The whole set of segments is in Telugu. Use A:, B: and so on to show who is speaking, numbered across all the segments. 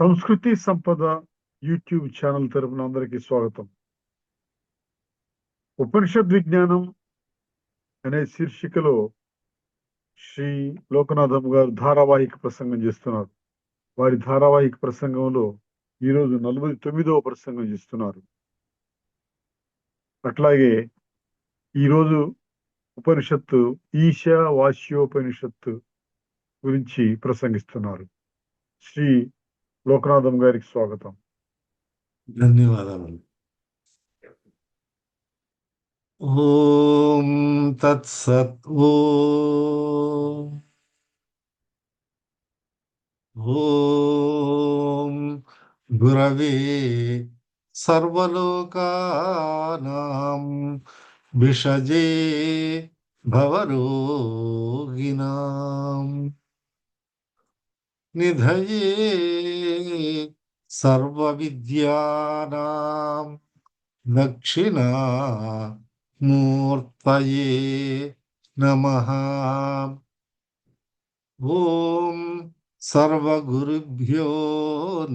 A: సంస్కృతి సంపద యూట్యూబ్ ఛానల్ తరపున అందరికీ స్వాగతం. ఉపనిషద్ విజ్ఞానం అనే శీర్షికలో శ్రీ లోకనాథం గారు ధారావాహిక ప్రసంగం చేస్తున్నారు. వారి ధారావాహిక ప్రసంగంలో ఈరోజు 49వ ప్రసంగం చేస్తున్నారు. అట్లాగే ఈరోజు ఉపనిషత్తు ఈశావాస్యోపనిషత్తు గురించి ప్రసంగిస్తున్నారు. శ్రీ లోకనాథం గారికి స్వాగతం.
B: ధన్యవాదాలు. ఓం తత్సత్. ఓం గురవే సర్వలోకానాం విషజే భవరోగిణాం నిధయే సర్వవిద్యానాం దక్షిణా మూర్తయే నమః. ఓం సర్వగురుభ్యో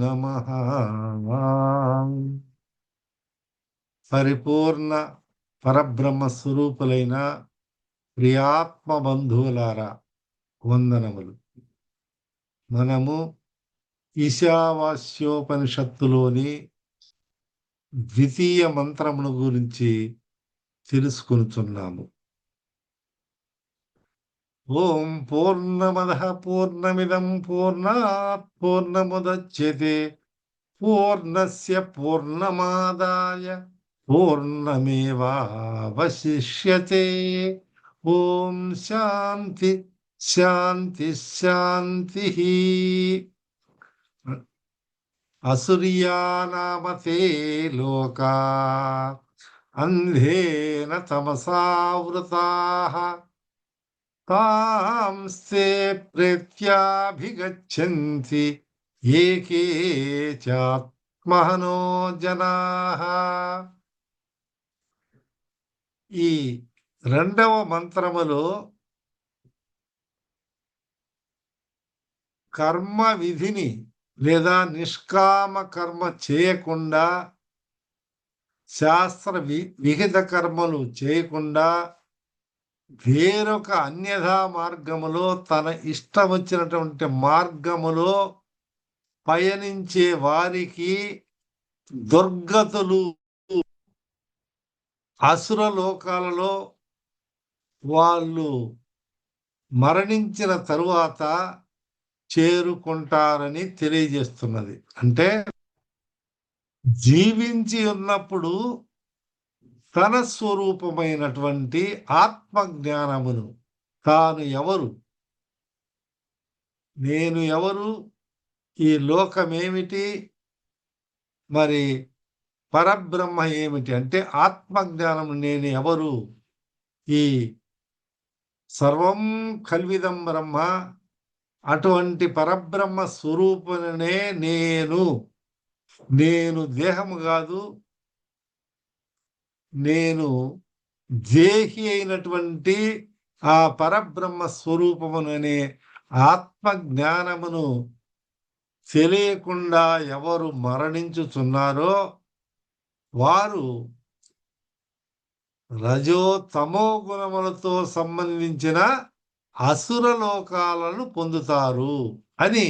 B: నమః. పరిపూర్ణ పరబ్రహ్మ స్వరూపులైన ప్రియాత్మ బంధువులారా, వందనములు. మనము ఈశావాస్యోపనిషత్తులోని ద్వితీయ మంత్రమును గురించి తెలుసుకొనుచున్నాము. ఓం పూర్ణమదః పూర్ణమిదం పూర్ణాత్ పూర్ణముదచ్యతే పూర్ణస్య పూర్ణమాదాయ పూర్ణమేవావశిష్యతే. ఓం శాంతి శాంతి శాంతి. అసుర్యానామతే లోకా అంధేన తమసావృతాః తాంస్తే ప్రేత్యాభిగచ్చంతి ఏకే చాత్మహనో జనాః. ఈ రెండవ మంత్రములో కర్మ విధిని లేదా నిష్కామ కర్మ చేయకుండా, శాస్త్ర విహిత కర్మలు చేయకుండా వేరొక అన్యథా మార్గములో తన ఇష్టం వచ్చినటువంటి మార్గములో పయనించే వారికి దుర్గతులు అసుర లోకాలలో వాళ్ళు మరణించిన తరువాత చేరుకుంటారని తెలియజేస్తున్నది. అంటే జీవించి ఉన్నప్పుడు తన స్వరూపమైనటువంటి ఆత్మజ్ఞానమును, తాను ఎవరు, నేను ఎవరు, ఈ లోకమేమిటి, మరి పరబ్రహ్మ ఏమిటి అంటే ఆత్మజ్ఞానము, నేను ఎవరు, ఈ సర్వం కల్విదం బ్రహ్మ, అటువంటి పరబ్రహ్మ స్వరూపునే నేను దేహము కాదు, నేను దేహి అయినటువంటి ఆ పరబ్రహ్మ స్వరూపముననే ఆత్మజ్ఞానమును తెలియకుండా ఎవరు మరణించుచున్నారో వారు రజో తమో గుణములతో సంబంధించిన అసుర లోకాలను పొందుతారు అని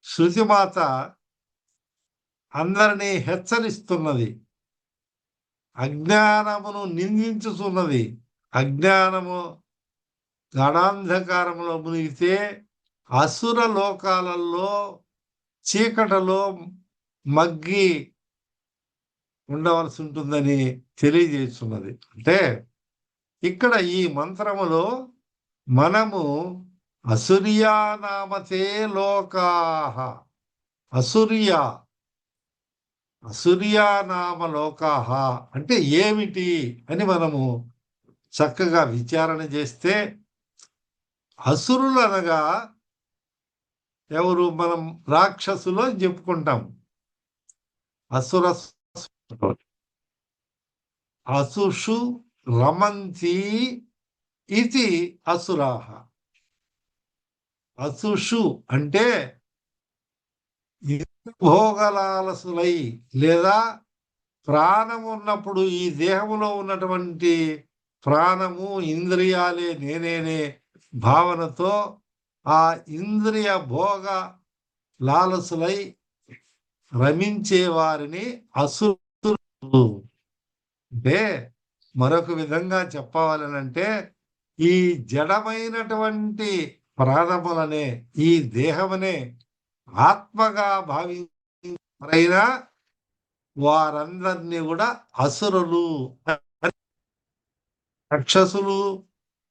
B: శృతిమాత అందరినీ హెచ్చరిస్తున్నది. అజ్ఞానమును నిందించుతున్నది. అజ్ఞానము గాఢాంధకారంలో మునిగితే అసుర లోకాలలో చీకటిలో మగ్గి ఉండవలసి ఉంటుందని తెలియజేస్తున్నది. అంటే ఇక్కడ ఈ మంత్రములో మనము అసుర్యానామతే లోకాః, అసుర్యానామ లోకాః అంటే ఏమిటి అని మనము చక్కగా విచారణ చేస్తే, అసురులు అనగా ఎవరు, మనం రాక్షసులు అని చెప్పుకుంటాం. అసుషు రమంతి ఇది అసురాహ. అసుషు అంటే భోగలాలసులై లేదా ప్రాణం ఉన్నప్పుడు ఈ దేహంలో ఉన్నటువంటి ప్రాణము ఇంద్రియాలే నేనేనే భావనతో ఆ ఇంద్రియ భోగ లాలసులై రమించే వారిని అసురులు. అంటే మరొక విధంగా చెప్పాలనంటే ఈ జడమైనటువంటి ప్రాణములనే ఈ దేహమనే ఆత్మగా భావించిన వారందరినీ కూడా అసురులు, రాక్షసులు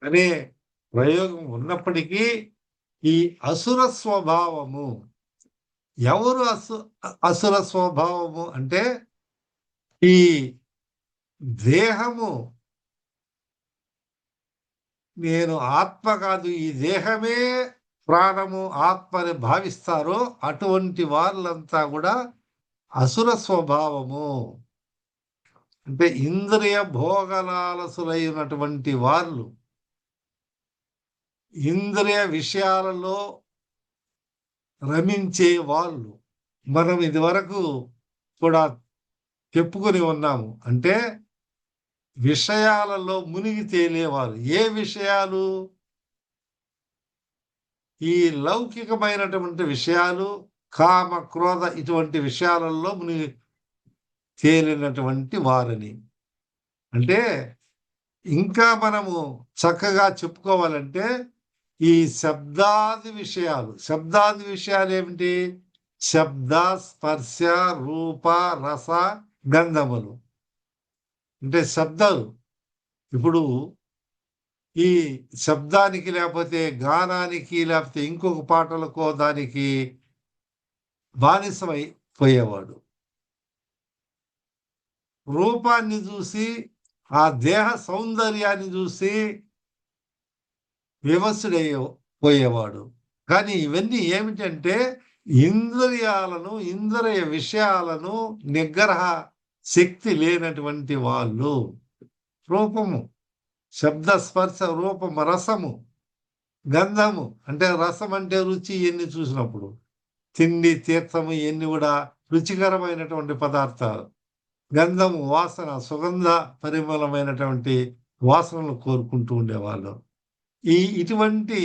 B: అనే ప్రయోగం ఉన్నప్పటికీ ఈ అసుర స్వభావము ఎవరు అసుర స్వభావము అంటే ఈ దేహము నేను ఆత్మ కాదు, ఈ దేహమే ప్రాణము ఆత్మని భావిస్తారో అటువంటి వాళ్ళంతా కూడా అసుర స్వభావము. అంటే ఇంద్రియ భోగలాలసులైనటువంటి వాళ్ళు, ఇంద్రియ విషయాలలో రమించే వాళ్ళు. మనం ఇదివరకు కూడా చెప్పుకొని ఉన్నాము. అంటే విషయాలలో మునిగి తేలేవారు. ఏ విషయాలు? ఈ లౌకికమైనటువంటి విషయాలు, కామ క్రోధ ఇటువంటి విషయాలలో మునిగి తేలినటువంటి వారిని. అంటే ఇంకా మనము చక్కగా చెప్పుకోవాలంటే ఈ శబ్దాది విషయాలు ఏమిటి? శబ్ద, స్పర్శ, రూప, రస, గంధములు. అంటే శబ్దాలు. ఇప్పుడు ఈ శబ్దానికి లేకపోతే గానానికి లేకపోతే ఇంకొక పాటలకో దానికి బానిసమై పోయేవాడు. రూపాన్ని చూసి ఆ దేహ సౌందర్యాన్ని చూసి పోయేవాడు. కానీ ఇవన్నీ ఏమిటంటే ఇంద్రియాలను, ఇంద్రియ విషయాలను నిగ్రహ శక్తి లేనటువంటి వాళ్ళు. రూపము, శబ్ద, స్పర్శ, రూపము, రసము, గంధము అంటే రసం అంటే రుచి. ఎన్ని చూసినప్పుడు తిండి, తీర్థము ఇవన్నీ కూడా రుచికరమైనటువంటి పదార్థాలు. గంధము వాసన, సుగంధ పరిమళమైనటువంటి వాసనలు కోరుకుంటూ ఉండేవాళ్ళు. ఇటువంటి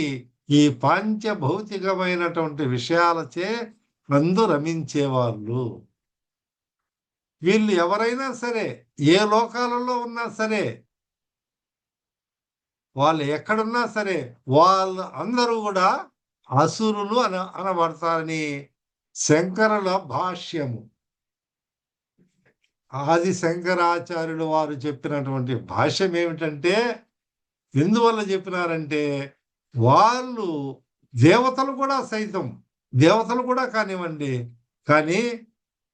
B: ఈ పాంచభౌతికమైనటువంటి విషయాలచే అందు రమించేవాళ్ళు. వీళ్ళు ఎవరైనా సరే, ఏ లోకాలలో ఉన్నా సరే, వాళ్ళు ఎక్కడున్నా సరే, వాళ్ళు అందరూ కూడా అసురులు అనబడతారని శంకరుల భాష్యము. ఆది శంకరాచార్యులు వారు చెప్పినటువంటి భాష్యం ఏమిటంటే, ఎందువల్ల చెప్పినారంటే వాళ్ళు దేవతలు కూడా సైతం, దేవతలు కూడా కానివ్వండి, కానీ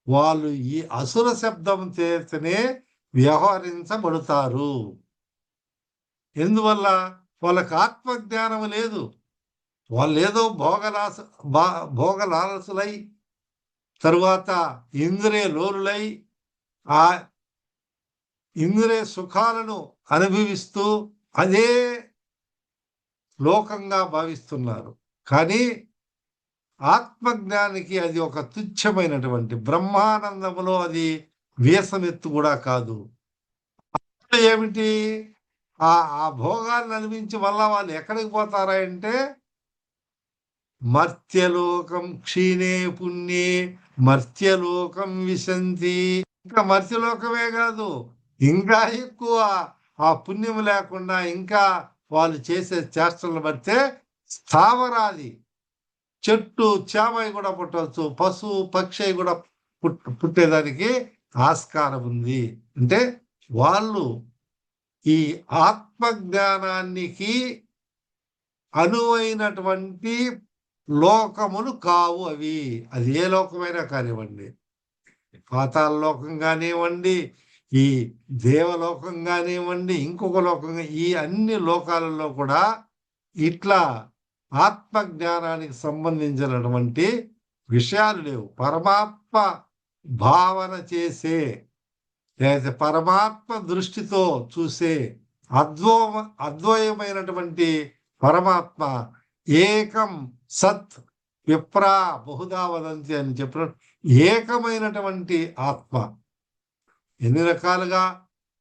B: వాళ్ళు ఈ అసుర శబ్దం చేతనే వ్యవహరించబడతారు. ఎందువల్ల? వాళ్ళకి ఆత్మజ్ఞానం లేదు. వాళ్ళు ఏదో భోగలాలసులై తరువాత ఇంద్రియ లోలులై ఆ ఇంద్రియ సుఖాలను అనుభవిస్తూ అదే లోకంగా భావిస్తున్నారు. కానీ ఆత్మజ్ఞానికి అది ఒక తుచ్చమైనటువంటి బ్రహ్మానందములో అది వ్యసనెత్తు కూడా కాదు. ఏమిటి? ఆ భోగాన్ని అనిపించి వల్ల వాళ్ళు ఎక్కడికి పోతారా అంటే మర్త్యలోకం క్షీణే పుణ్యే మర్త్యలోకం విశంతి. ఇంకా మర్త్యలోకమే కాదు, ఇంకా ఎక్కువ ఆ పుణ్యం లేకుండా ఇంకా వాళ్ళు చేసే చేష్టలను బట్టే స్థావరాది చెట్టు చేమై కూడా పుట్టవచ్చు, పశువు పక్షి కూడా పుట్టేదానికి ఆస్కారం ఉంది. అంటే వాళ్ళు ఈ ఆత్మజ్ఞానానికి అనువైనటువంటి లోకములు కావు అవి. అది ఏ లోకమైనా కానివ్వండి, పాతాళ లోకం కానివ్వండి, ఈ దేవలోకం కానివ్వండి, ఇంకొక లోకంగా, ఈ అన్ని లోకాలలో కూడా ఇట్లా ఆత్మజ్ఞానానికి సంబంధించినటువంటి విషయాలు లేవు. పరమాత్మ భావన చేసే లేదా పరమాత్మ దృష్టితో చూసే అద్వయమైనటువంటి పరమాత్మ ఏకం సత్ విప్రా బహుదా వదంతి అని చెప్పిన ఏకమైనటువంటి ఆత్మ. ఎన్ని రకాలుగా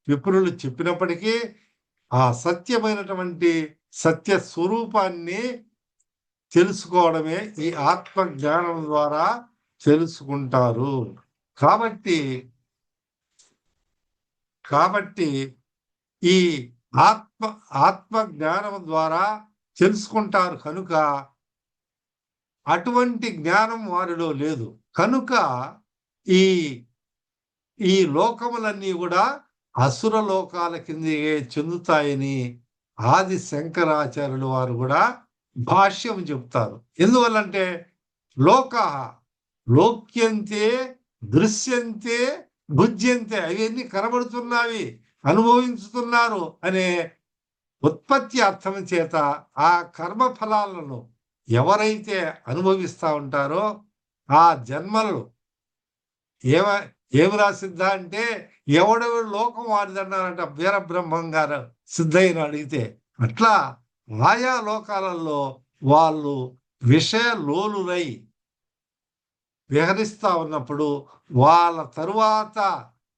B: విప్రులు చెప్పినప్పటికీ ఆ సత్యమైనటువంటి సత్య స్వరూపాన్ని తెలుసుకోవడమే ఈ ఆత్మ జ్ఞానం ద్వారా తెలుసుకుంటారు. కాబట్టి కాబట్టి ఈ ఆత్మ జ్ఞానం ద్వారా తెలుసుకుంటారు కనుక అటువంటి జ్ఞానం వారిలో లేదు. కనుక ఈ ఈ లోకములన్నీ కూడా అసుర లోకాల కిందకే చెందుతాయని ఆది శంకరాచార్యులు వారు కూడా భాష్యం చెప్తారు. ఎందువల్లంటే లోకాః లోక్యంతే దృశ్యంతే భుజ్యంతే, అవన్నీ కనబడుతున్నవి, అనుభవించుతున్నారు అనే ఉత్పత్తి అర్థం చేత ఆ కర్మ ఫలాలను ఎవరైతే అనుభవిస్తూ ఉంటారో ఆ జన్మలు ఏమి రాసిద్దా అంటే ఎవడెవడు లోకం వాడిదన్నారంట వీరబ్రహ్మం గారు సిద్ధయ్యను అడిగితే. అట్లా ఆయా లోకాలలో వాళ్ళు విషయ లోలురై విహరిస్తా ఉన్నప్పుడు వాళ్ళ తరువాత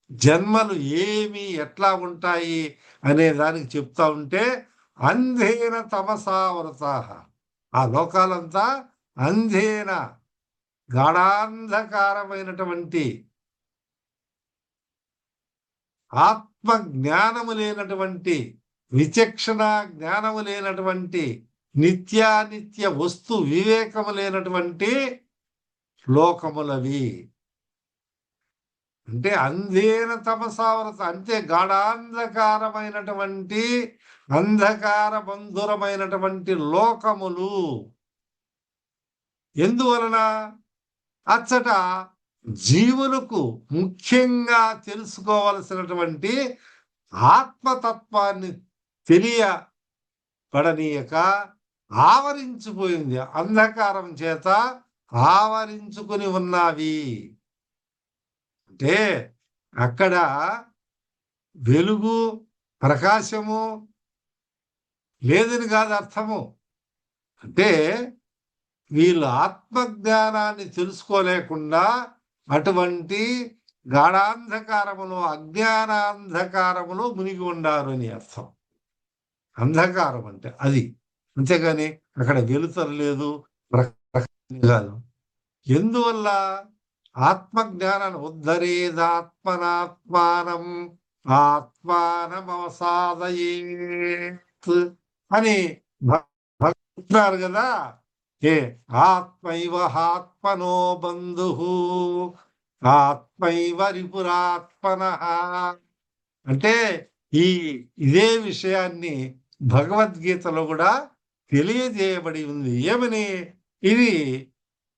B: జన్మలు ఏమి ఎట్లా ఉంటాయి అనే దానికి చెప్తా ఉంటే అంధేన తమసావృతాః, ఆ లోకాలంతా అంధేన గాఢాంధకారమైనటువంటి ఆత్మ జ్ఞానము లేనటువంటి విచక్షణ జ్ఞానము లేనటువంటి నిత్యానిత్య వస్తు వివేకము లేనటువంటి లోకములవి. అంటే అంధేన తమసావృత, అంటే గాఢాంధకారమైనటువంటి అంధకార బంధురమైనటువంటి లోకములు. ఎందువలన అచ్చట జీవులకు ముఖ్యంగా తెలుసుకోవలసినటువంటి ఆత్మతత్వాన్ని తెలియబడనీయక ఆవరించిపోయింది, అంధకారం చేత ఆవరించుకుని ఉన్నవి. అంటే అక్కడ వెలుగు ప్రకాశము లేదని కాదు అర్థము. అంటే వీళ్ళు ఆత్మజ్ఞానాన్ని తెలుసుకోలేకుండా అటువంటి గాఢాంధకారములో అజ్ఞానాంధకారములో మునిగి ఉండారు అని అర్థం. అంధకారం అంటే అది, అంతేగాని అక్కడ వెలుతురు లేదు కాదు. ఎందువల్ల ఆత్మజ్ఞానాన్ని ఉద్ధరేదాత్మనాత్మానం ఆత్మానమవసాదయేత్ అని భక్తున్నారు కదా. ఆత్మైవ ఆత్మనో బంధుః ఆత్మైవ రిపురాత్మనః అంటే ఇదే విషయాన్ని భగవద్గీతలో కూడా తెలియజేయబడి ఉంది. ఏమని? ఇది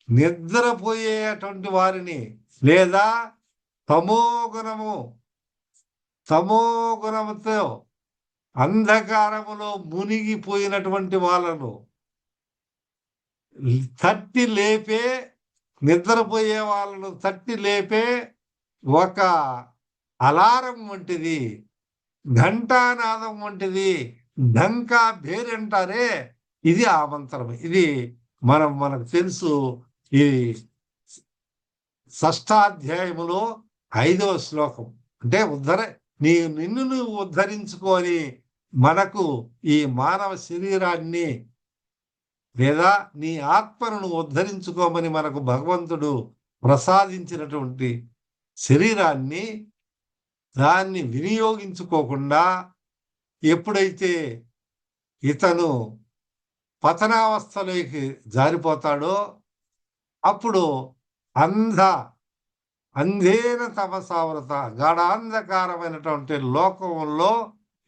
B: నిద్రపోయేటువంటి వారిని లేదా తమోగుణముతో అంధకారములో మునిగిపోయినటువంటి వాళ్ళను తట్టి లేపే, నిద్రపోయే వాళ్ళను తట్టి లేపే ఒక అలారం వంటిది, ఘంటానాదం వంటిది, ఢంకా భేరి అంటారే, ఇది ఆ మంత్రం. ఇది మనకు తెలుసు. ఈ 6వ అధ్యాయములో 5వ శ్లోకం. అంటే నిన్ను నువ్వు ఉద్ధరించుకొని మనకు ఈ మానవ శరీరాన్ని లేదా నీ ఆత్మను ఉద్ధరించుకోమని మనకు భగవంతుడు ప్రసాదించినటువంటి శరీరాన్ని దాన్ని వినియోగించుకోకుండా ఎప్పుడైతే ఇతను పతనావస్థలోకి జారిపోతాడో అప్పుడు అంధేన తమసావృత గాఢాంధకారమైనటువంటి లోకంలో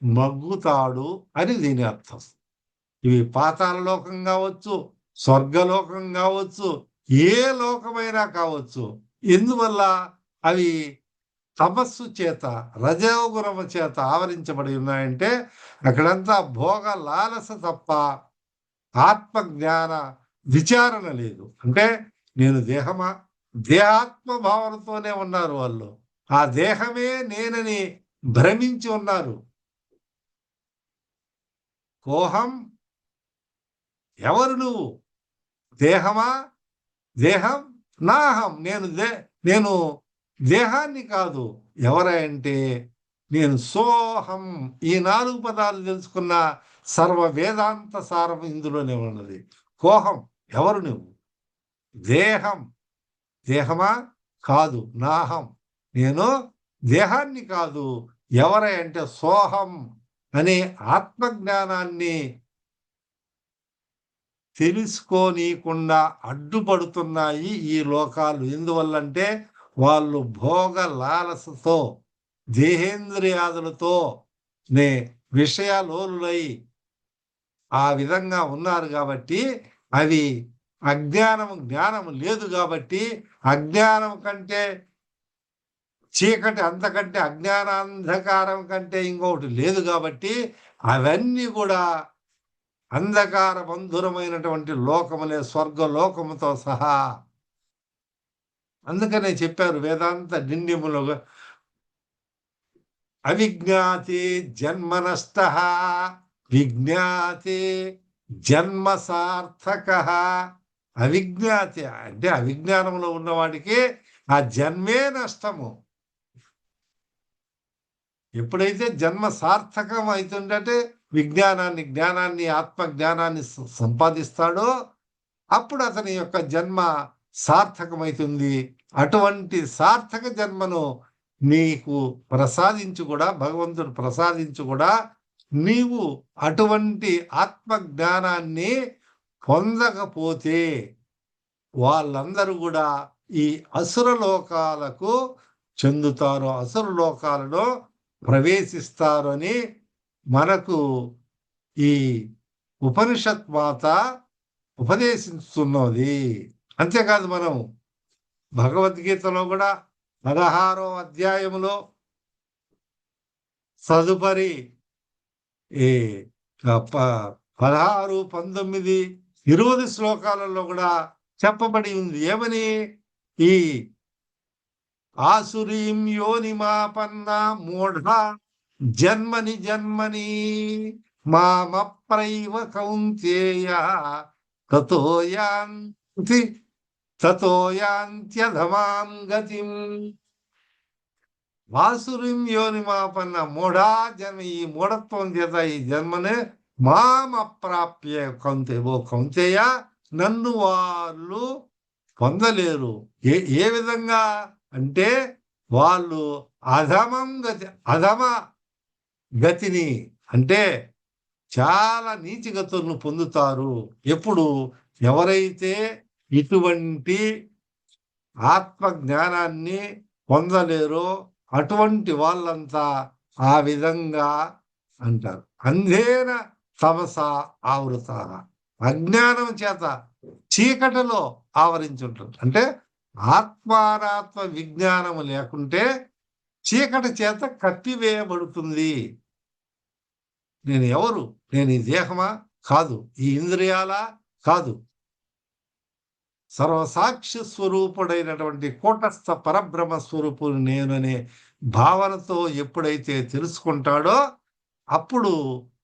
B: మగ్గుతాడు అని దీని అర్థం. ఇవి పాతాళ లోకం కావచ్చు, స్వర్గలోకం కావచ్చు, ఏ లోకమైనా కావచ్చు. ఎందువల్ల అవి తపస్సు చేత రజోగుణము చేత ఆవరించబడి ఉన్నాయంటే అక్కడంతా భోగ లాలస తప్ప ఆత్మజ్ఞాన విచారణ లేదు. అంటే నేను దేహమా, దేహాత్మ భావనతోనే ఉన్నారు వాళ్ళు. ఆ దేహమే నేనని భ్రమించి ఉన్నారు. కోహం, ఎవరు నువ్వు? దేహమా, దేహం నాహం, నేను దేహాన్ని కాదు. ఎవరంటే నేను సోహం. ఈ 4 పదాలు తెలుసుకున్న సర్వ వేదాంత సారం ఇందులోనే ఉన్నది. కోహం, ఎవరు నువ్వు? దేహం, దేహమా? కాదు. నాహం, నేను దేహాన్ని కాదు. ఎవరంటే సోహం అనే ఆత్మజ్ఞానాన్ని తెలుసుకోనీయకుండా అడ్డుపడుతున్నాయి ఈ లోకాలు. ఎందువల్లంటే వాళ్ళు భోగ లాలసతో, దేహేంద్రియాదులతో నే విషయాలోలులై ఆ విధంగా ఉన్నారు కాబట్టి, అవి జ్ఞానం లేదు కాబట్టి, అజ్ఞానం కంటే చీకటి, అంతకంటే అజ్ఞానాంధకారం కంటే ఇంకొకటి లేదు కాబట్టి, అవన్నీ కూడా అంధకార బంధురమైనటువంటి లోకములే, స్వర్గలోకముతో సహా. అందుకనే చెప్పారు వేదాంత డిండిములో, అవిజ్ఞాతే జన్మనష్ట, విజ్ఞాతే జన్మ సార్థక. అవిజ్ఞాతే అంటే అవిజ్ఞానంలో ఉన్నవాడికి ఆ జన్మే నష్టము. ఎప్పుడైతే జన్మ సార్థకం అవుతుందంటే జ్ఞానాన్ని ఆత్మ జ్ఞానాన్ని సంపాదిస్తాడో అప్పుడు అతని యొక్క జన్మ సార్థకమైతుంది. అటువంటి సార్థక జన్మను నీకు ప్రసాదించు కూడా, భగవంతుడు ప్రసాదించు కూడా, నీవు అటువంటి ఆత్మ జ్ఞానాన్ని పొందకపోతే వాళ్ళందరూ కూడా ఈ అసుర లోకాలకు చెందుతారు, అసుర లోకాలలో ప్రవేశిస్తారు అని మనకు ఈ ఉపనిషత్ మాత ఉపదేశిస్తున్నది. అంతేకాదు, మనం భగవద్గీతలో కూడా 16వ అధ్యాయములో తదుపరి ఈ 16, 19, 20 శ్లోకాలలో కూడా చెప్పబడి ఉంది. ఏమని? ఈ ఆసురీం యోనిమాపన్న మూఢ జన్మని జన్మని మామప్రైవ కౌంతేయ తతో యాంత్యధమాం గతిం. వాసురిం యోనిమాపన్న మూఢా జన్మ, ఈ మూఢత్వం చేత ఈ జన్మనే మామప్రాప్య ఓ కౌంతేయ, నన్ను వాళ్ళు పొందలేరు. ఏ విధంగా అంటే వాళ్ళు అధమ గతిని అంటే చాలా నీచ గతులను పొందుతారు. ఎప్పుడు ఎవరైతే ఇటువంటి ఆత్మ జ్ఞానాన్ని పొందలేరో అటువంటి వాళ్ళంతా ఆ విధంగా అంటారు. అంధేన తమస ఆవృత, అజ్ఞానం చేత చీకటిలో ఆవరించుంటుంది. అంటే ఆత్మానాత్మ విజ్ఞానము లేకుంటే చీకటి చేత కప్పివేయబడుతుంది. నేను ఎవరు? నేను ఈ దేహమా? కాదు. ఈ ఇంద్రియాలా? కాదు. సర్వసాక్షి స్వరూపుడైనటువంటి కూటస్థ పరబ్రహ్మ స్వరూపుడు నేననే భావనతో ఎప్పుడైతే తెలుసుకుంటాడో అప్పుడు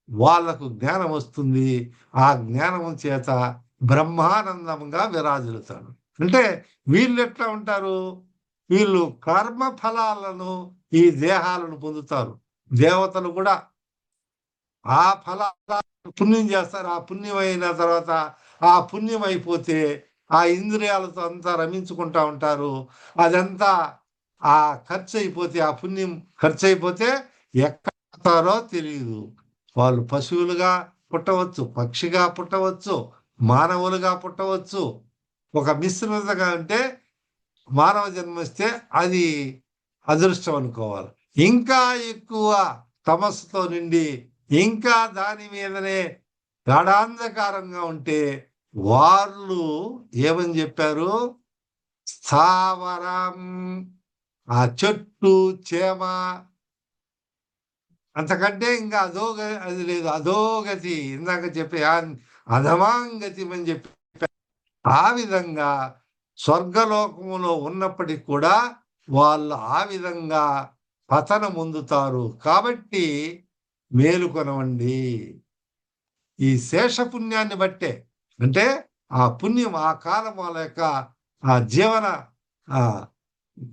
B: వాళ్లకు జ్ఞానం వస్తుంది. ఆ జ్ఞానం చేత బ్రహ్మానందంగా విరాజిల్లుతాడు. అంటే వీళ్ళు ఎట్లా ఉంటారు? వీళ్ళు కర్మ ఫలాలను, ఈ దేహాలను పొందుతారు. దేవతలు కూడా ఆ ఫలాలను పుణ్యం చేస్తారు. ఆ పుణ్యం అయిన తర్వాత ఆ పుణ్యం అయిపోతే ఆ ఇంద్రియాలతో అంతా రమించుకుంటా ఉంటారు. అదంతా ఆ ఖర్చు అయిపోతే, ఆ పుణ్యం ఖర్చు అయిపోతే ఎక్కడో తెలియదు. వాళ్ళు పశువులుగా పుట్టవచ్చు, పక్షిగా పుట్టవచ్చు, మానవులుగా పుట్టవచ్చు. ఒక మిశ్రమతగా అంటే మానవ జన్మిస్తే అది అదృష్టం అనుకోవాలి. ఇంకా ఎక్కువ తమస్సుతో నిండి ఇంకా దాని మీదనే గాఢాంధకారంగా ఉంటే వాళ్ళు ఏమని చెప్పారు? స్థావరం, ఆ చెట్టు చేమ, అంతకంటే ఇంకా అది లేదు. అధోగతి, ఇందాక చెప్పి అధమాంగతి అని చెప్పి ఆ విధంగా స్వర్గలోకములో ఉన్నప్పటికి కూడా వాళ్ళు ఆ విధంగా పతనం పొందుతారు. కాబట్టి మేలుకొనవండి. ఈ శేషపుణ్యాన్ని బట్టే, అంటే ఆ పుణ్యం ఆ కాలం వాళ్ళ యొక్క ఆ జీవన ఆ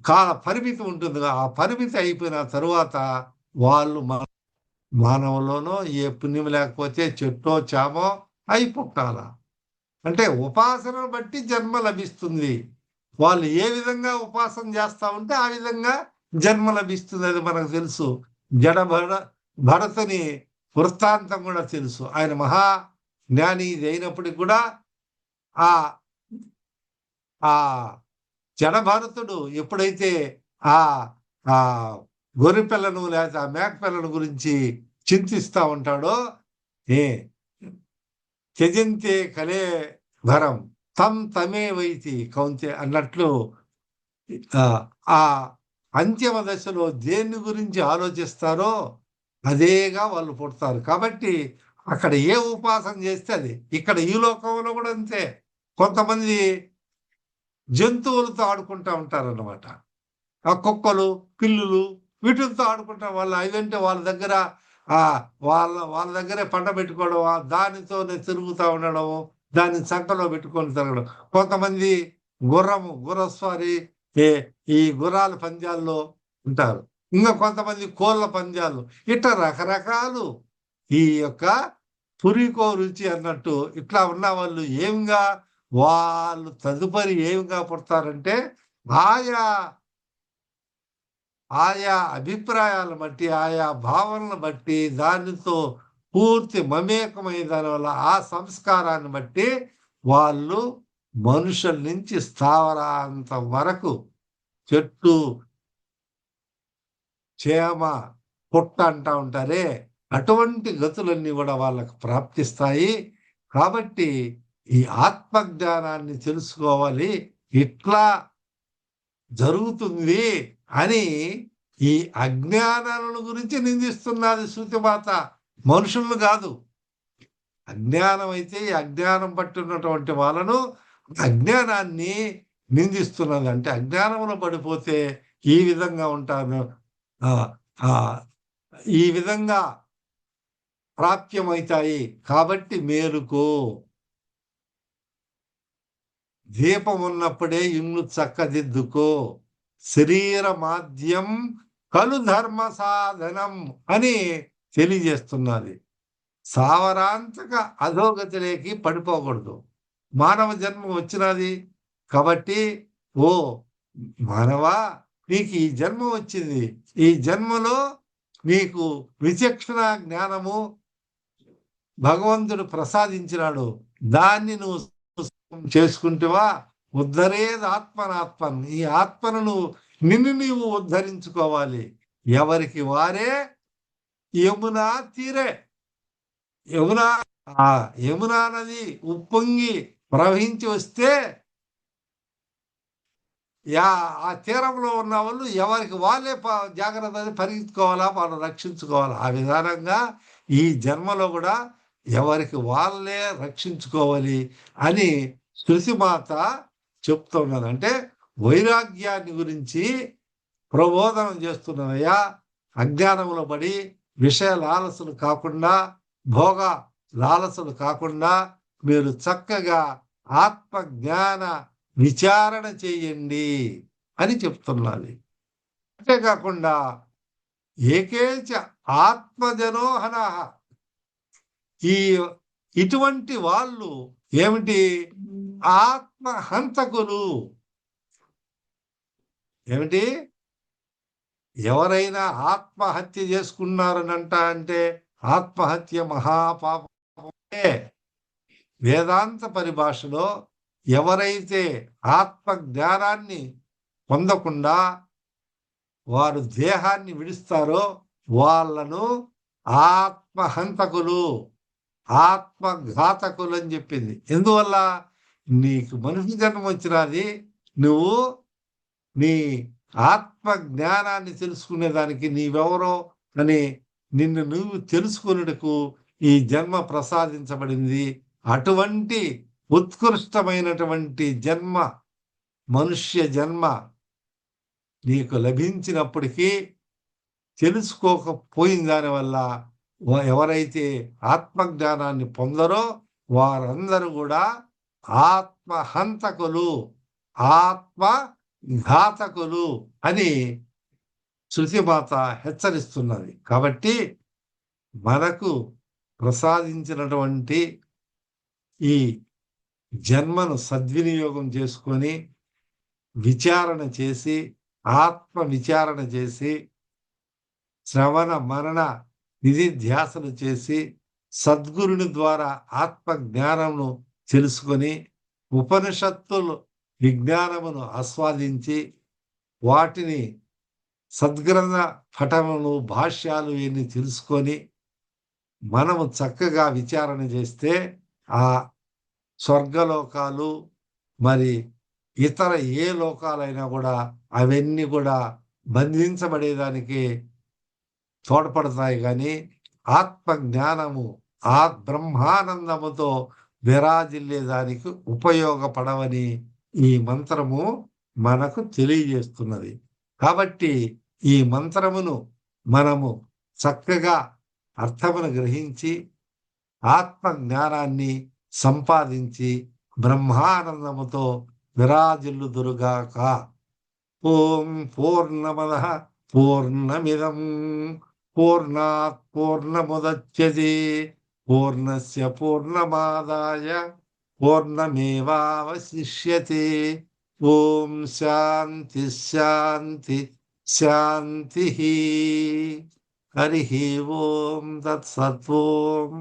B: కాల పరిమితి ఉంటుంది. ఆ పరిమితి అయిపోయిన తరువాత వాళ్ళు మానవులోనో ఏ పుణ్యం లేకపోతే చెట్టో చామో అయి పుట్టాల. అంటే ఉపాసనను బట్టి జన్మ లభిస్తుంది. వాళ్ళు ఏ విధంగా ఉపాసన చేస్తా ఉంటే ఆ విధంగా జన్మ లభిస్తుంది. అది మనకు తెలుసు. జడ భరతుని వృత్తాంతం కూడా తెలుసు. ఆయన మహా జ్ఞాని అయినప్పటికి కూడా ఆ ఆ జడభరతుడు ఎప్పుడైతే ఆ ఆ గొర్రె పిల్లను లేదా మేక పిల్లను గురించి చింతిస్తా ఉంటాడో ఏ త్యజంతే కలే భరం తమే వైతి కౌంతే అన్నట్లు ఆ అంతిమ దశలో దేన్ని గురించి ఆలోచిస్తారో అదేగా వాళ్ళు పుడతారు. కాబట్టి అక్కడ ఏ ఉపాసన చేస్తే అది. ఇక్కడ ఈ లోకంలో కూడా అంతే. కొంతమంది జంతువులతో ఆడుకుంటా ఉంటారన్నమాట. ఆ కుక్కలు, పిల్లులు వీటిలతో ఆడుకుంటాం. అదంటే వాళ్ళ దగ్గర వాళ్ళ దగ్గరే పండ పెట్టుకోవడం, దానితోనే తిరుగుతా ఉండడం, దాన్ని సంకలో పెట్టుకొని తిరగడం. కొంతమంది గుర్రస్వారీ ఈ గుర్రాల పందాల్లో ఉంటారు. ఇంకా కొంతమంది కోళ్ళ పందాలు. ఇట్లా రకరకాలు ఈ యొక్క పురికో రుచి అన్నట్టు ఇట్లా ఉన్న వాళ్ళు తదుపరి ఏమిగా పుడతారంటే ఆయా ఆయా అభిప్రాయాలను బట్టి, ఆయా భావనలను బట్టి, దానితో పూర్తి మమేకమైన దానివల్ల ఆ సంస్కారాన్ని బట్టి వాళ్ళు మనుషుల నుంచి స్థావరాంతం వరకు చెట్టు, చేమ, పుట్ట అంటా ఉంటారే, అటువంటి గతులన్నీ కూడా వాళ్ళకు ప్రాప్తిస్తాయి. కాబట్టి ఈ ఆత్మజ్ఞానాన్ని తెలుసుకోవాలి. ఇట్లా జరుగుతుంది అని ఈ అజ్ఞానాలను గురించి నిందిస్తున్నది శృతిమాత, మనుషులను కాదు. అజ్ఞానం అయితే ఈ అజ్ఞానం పట్టి ఉన్నటువంటి వాళ్ళను అజ్ఞానాన్ని నిందిస్తున్నది. అంటే అజ్ఞానంలో పడిపోతే ఈ విధంగా ఉంటాను, ఈ విధంగా ప్రాప్యమవుతాయి. కాబట్టి మేలుకో, దీపం ఉన్నప్పుడే ఇల్లు చక్కదిద్దుకో, శరీర మాధ్యం కలు ధర్మ సాధనం అని తెలియజేస్తున్నది. సావరాంతక అధోగతిలోకి పడిపోకూడదు. మానవ జన్మ వచ్చినది కాబట్టి, ఓ మానవా, నీకు ఈ జన్మ వచ్చింది. ఈ జన్మలో నీకు విచక్షణ జ్ఞానము భగవంతుడు ప్రసాదించినాడు. దాన్ని నువ్వు చేసుకుంటేవా ఉద్ధరేది ఆత్మనాత్మన్. ఈ ఆత్మను నిన్ను నీవు ఉద్ధరించుకోవాలి. ఎవరికి వారే యమునా తీరే. యమునా నది ఉప్పొంగి ప్రవహించి వస్తే ఆ తీరంలో ఉన్న వాళ్ళు ఎవరికి వాళ్ళే జాగ్రత్తగా పరిగెత్తుకోవాలా, వాళ్ళు రక్షించుకోవాలా. ఆ విధానంగా ఈ జన్మలో కూడా ఎవరికి వాళ్ళే రక్షించుకోవాలి అని శృతిమాత చెప్తున్నది. అంటే వైరాగ్యాన్ని గురించి ప్రబోధనం చేస్తున్నదయ్యా. అజ్ఞానంలో పడి విషయ లాలసలు కాకుండా, భోగ లాలసలు కాకుండా మీరు చక్కగా ఆత్మ జ్ఞాన విచారణ చేయండి అని చెప్తున్నది. అంతేకాకుండా ఏకేచ ఆత్మజనోహన, ఇటువంటి వాళ్ళు ఏమిటి? ఆత్మహంతకులు. ఏమిటి? ఎవరైనా ఆత్మహత్య చేసుకున్నారనంట అంటే ఆత్మహత్య మహాపాపమే. వేదాంత పరిభాషలో ఎవరైతే ఆత్మ జ్ఞానాన్ని పొందకుండా వారు దేహాన్ని విడుస్తారో వాళ్ళను ఆత్మహంతకులు, ఆత్మఘాతకులు అని చెప్పింది. ఎందువల్ల? నీకు మనిషి జన్మ వచ్చినది, నువ్వు నీ ఆత్మ జ్ఞానాన్ని తెలుసుకునేదానికి నీవెవరో అని నిన్ను నువ్వు తెలుసుకునేందుకు ఈ జన్మ ప్రసాదించబడింది. అటువంటి ఉత్కృష్టమైనటువంటి జన్మ, మనుష్య జన్మ నీకు లభించినప్పటికీ తెలుసుకోకపోయిన దానివల్ల ఎవరైతే ఆత్మజ్ఞానాన్ని పొందరో వారందరూ కూడా ఆత్మహంతకులు, ఆత్మ ఘాతకులు అని శృతిమాత హెచ్చరిస్తున్నది. కాబట్టి మనకు ప్రసాదించినటువంటి ఈ జన్మను సద్వినియోగం చేసుకొని విచారణ చేసి, ఆత్మ విచారణ చేసి, శ్రవణ మనన నిధిధ్యాసన చేసి, సద్గురుని ద్వారా ఆత్మ జ్ఞానమును తెలుసుకొని, ఉపనిషత్తులు విజ్ఞానమును ఆస్వాదించి, వాటిని సద్గ్రంథ పఠములు, భాష్యాలు ఇవన్నీ తెలుసుకొని, మనము చక్కగా విచారణ చేస్తే ఆ స్వర్గలోకాలు మరి ఇతర ఏ లోకాలైనా కూడా అవన్నీ కూడా బంధించబడేదానికి తోడ్పడతాయి. కానీ ఆత్మ జ్ఞానము ఆ బ్రహ్మానందముతో విరాజిల్లేదానికి ఉపయోగపడవని ఈ మంత్రము మనకు తెలియజేస్తున్నది. కాబట్టి ఈ మంత్రమును మనము చక్కగా అర్థమును గ్రహించి ఆత్మ జ్ఞానాన్ని సంపాదించి బ్రహ్మానందముతో విరాజిల్లుదురుగాక. ఓం పూర్ణమదః పూర్ణమిదం పూర్ణాత్ పూర్ణముదచ్యతే పూర్ణస్య పూర్ణమాదాయ పూర్ణమేవావశిష్యతే. ఓం శాంతి శాంతి శాంతి. హరి ఓం తత్సత్. ఓం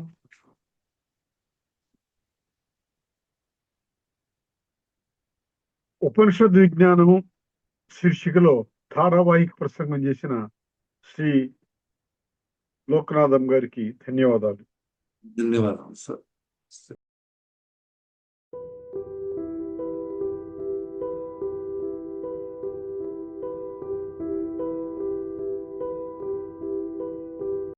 A: ఉపనిషద్ విజ్ఞానము శీర్షికలో ధారావాహిక ప్రసంగం చేసిన శ్రీ లోకనాథం గారికి ధన్యవాదాలు.
B: ధన్యవాదాలు సార్.